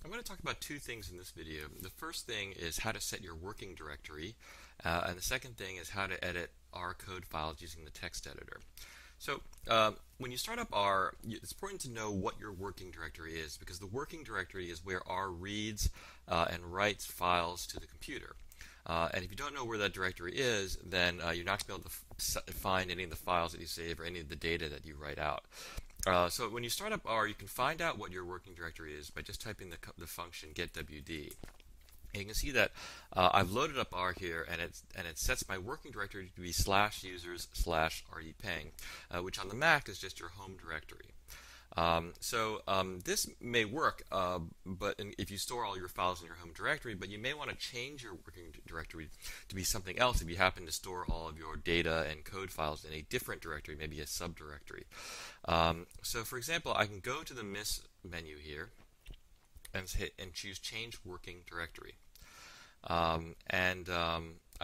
I'm going to talk about two things in this video. The first thing is how to set your working directory, and the second thing is how to edit R code files using the text editor. So when you start up R, it's important to know what your working directory is, because the working directory is where R reads and writes files to the computer. And if you don't know where that directory is, then you're not going to be able to find any of the files that you save or any of the data that you write out. So when you start up R, you can find out what your working directory is by just typing the function getwd. And you can see that I've loaded up R here, and it sets my working directory to be /users/rdpeng, which on the Mac is just your home directory. This may work, if you store all your files in your home directory, but you may want to change your working directory to be something else if you happen to store all of your data and code files in a different directory, maybe a subdirectory. For example, I can go to the MIS menu here and choose Change Working Directory. I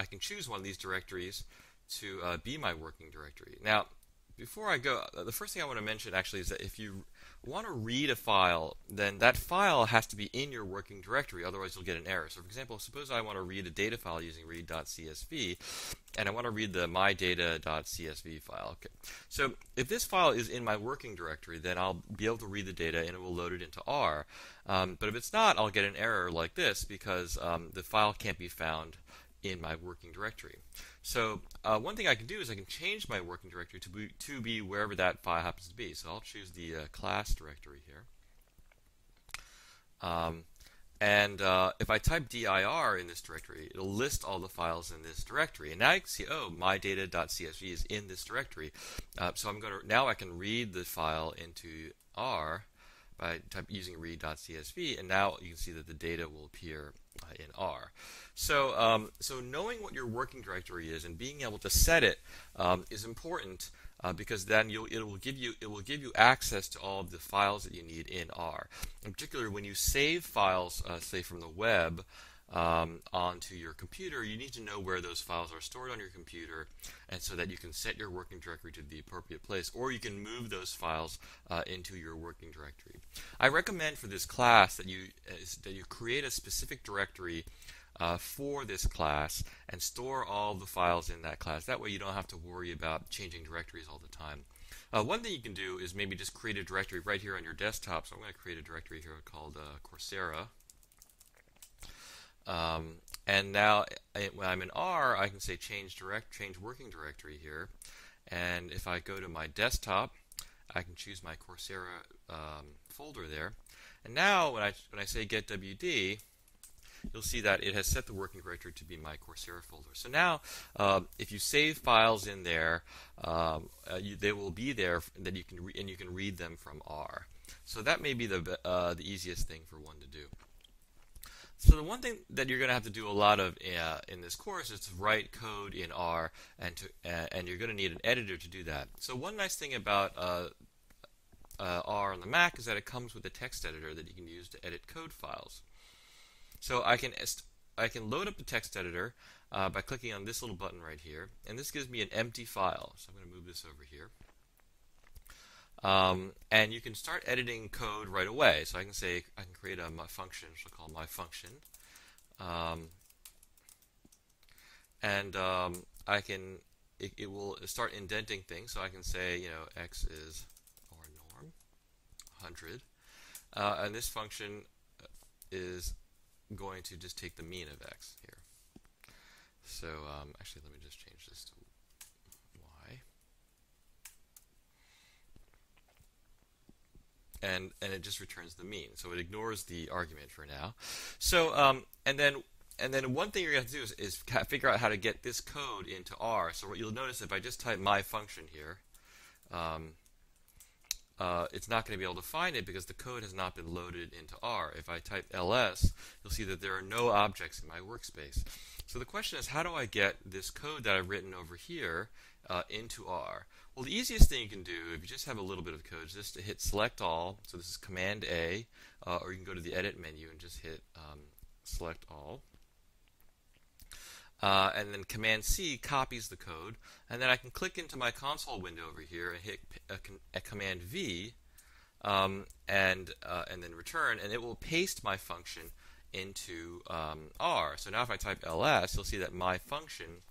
can choose one of these directories to be my working directory. Now, before I go, the first thing I want to mention actually is that if you want to read a file, then that file has to be in your working directory, otherwise you'll get an error. So for example, suppose I want to read a data file using read.csv, and I want to read the mydata.csv file. Okay. So if this file is in my working directory, then I'll be able to read the data and it will load it into R. But if it's not, I'll get an error like this because the file can't be found in my working directory. So one thing I can do is I can change my working directory to be wherever that file happens to be. So I'll choose the class directory here. If I type dir in this directory, it'll list all the files in this directory. And now you can see, oh, mydata.csv is in this directory. Now I can read the file into R by using read.csv, and now you can see that the data will appear in R. So knowing what your working directory is and being able to set it is important because then it will give you access to all of the files that you need in R. In particular, when you save files, say from the web, onto your computer, you need to know where those files are stored on your computer, and so that you can set your working directory to the appropriate place, or you can move those files into your working directory. I recommend for this class that you create a specific directory for this class and store all the files in that class. That way you don't have to worry about changing directories all the time. One thing you can do is maybe just create a directory right here on your desktop. So I'm going to create a directory here called Coursera. And now when I'm in R, I can say change working directory here, and if I go to my desktop, I can choose my Coursera folder there. And now when I say getwd, you'll see that it has set the working directory to be my Coursera folder. So now, if you save files in there, they will be there that you can read them from R. So that may be the easiest thing for one to do. So the one thing that you're going to have to do a lot of in this course is to write code in R, and you're going to need an editor to do that. So one nice thing about R on the Mac is that it comes with a text editor that you can use to edit code files. So I can load up the text editor by clicking on this little button right here, and this gives me an empty file. So I'm going to move this over here. And you can start editing code right away. So I can create a function, which I'll call my function, it will start indenting things. So I can say, x is our norm, 100, and this function is going to just take the mean of x here. So actually, let me just change this to y. And it just returns the mean, so it ignores the argument for now. So and then one thing you're going to have to do is figure out how to get this code into R. So what you'll notice, if I just type my function here, it's not going to be able to find it because the code has not been loaded into R. If I type ls, you'll see that there are no objects in my workspace. So the question is, how do I get this code that I've written over here into R? Well, the easiest thing you can do, if you just have a little bit of code, is just to hit select all. So this is Command A, or you can go to the edit menu and just hit select all. And then Command C copies the code, and then I can click into my console window over here and hit Command V and then return, and it will paste my function into R. So now if I type ls, you'll see that my function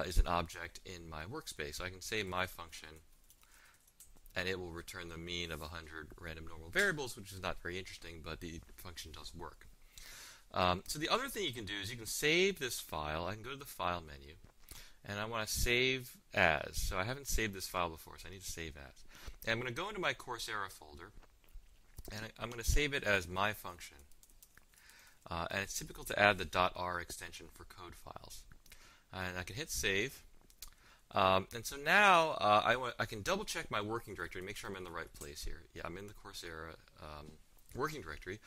is an object in my workspace. So I can say my function, and it will return the mean of 100 random normal variables, which is not very interesting, but the function does work. So the other thing you can do is you can save this file. I can go to the File menu, and I want to save as. So I haven't saved this file before, so I need to save as. And I'm going to go into my Coursera folder, and I'm going to save it as my function. And it's typical to add the .r extension for code files. And I can hit save. And so now I can double check my working directory and make sure I'm in the right place here. Yeah, I'm in the Coursera working directory.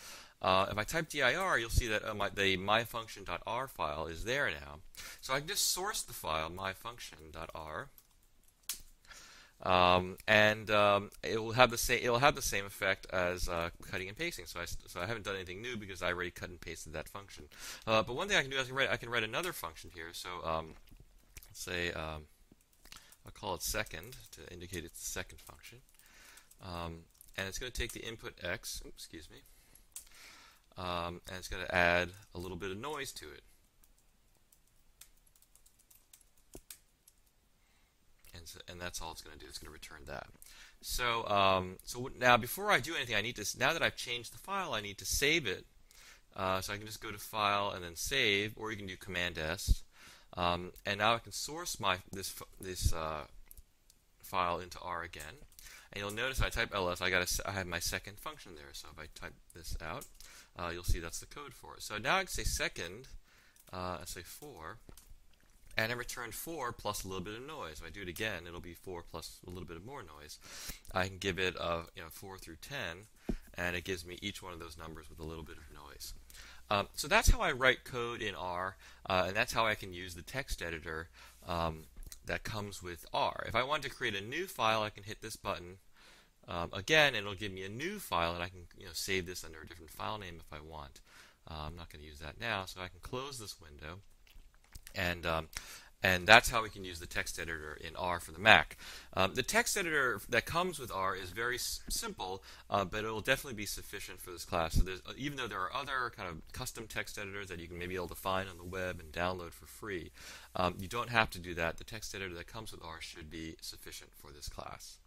If I type dir, you'll see that the myfunction.r file is there now. So I can just source the file myfunction.r. It will have the same effect as cutting and pasting. So I haven't done anything new because I already cut and pasted that function. But one thing I can do is I can write another function here. So let's say I'll call it second to indicate it's the second function, and it's going to take the input x. Oops, excuse me, and it's going to add a little bit of noise to it. And that's all it's going to do. It's going to return that. So, now before I do anything, now that I've changed the file, I need to save it. So I can just go to File and then Save, or you can do Command S. And now I can source this file into R again. And you'll notice I type ls. I have my second function there. So if I type this out, you'll see that's the code for it. So now I can say second. I say 4. And I returned 4 plus a little bit of noise. If I do it again, it'll be 4 plus a little bit of more noise. I can give it 4 through 10, and it gives me each one of those numbers with a little bit of noise. So that's how I write code in R, and that's how I can use the text editor that comes with R. If I want to create a new file, I can hit this button again, and it'll give me a new file, and I can save this under a different file name if I want. I'm not going to use that now, so I can close this window. And that's how we can use the text editor in R for the Mac. The text editor that comes with R is very simple, but it will definitely be sufficient for this class. So even though there are other kind of custom text editors that you can maybe be able to find on the web and download for free, you don't have to do that. The text editor that comes with R should be sufficient for this class.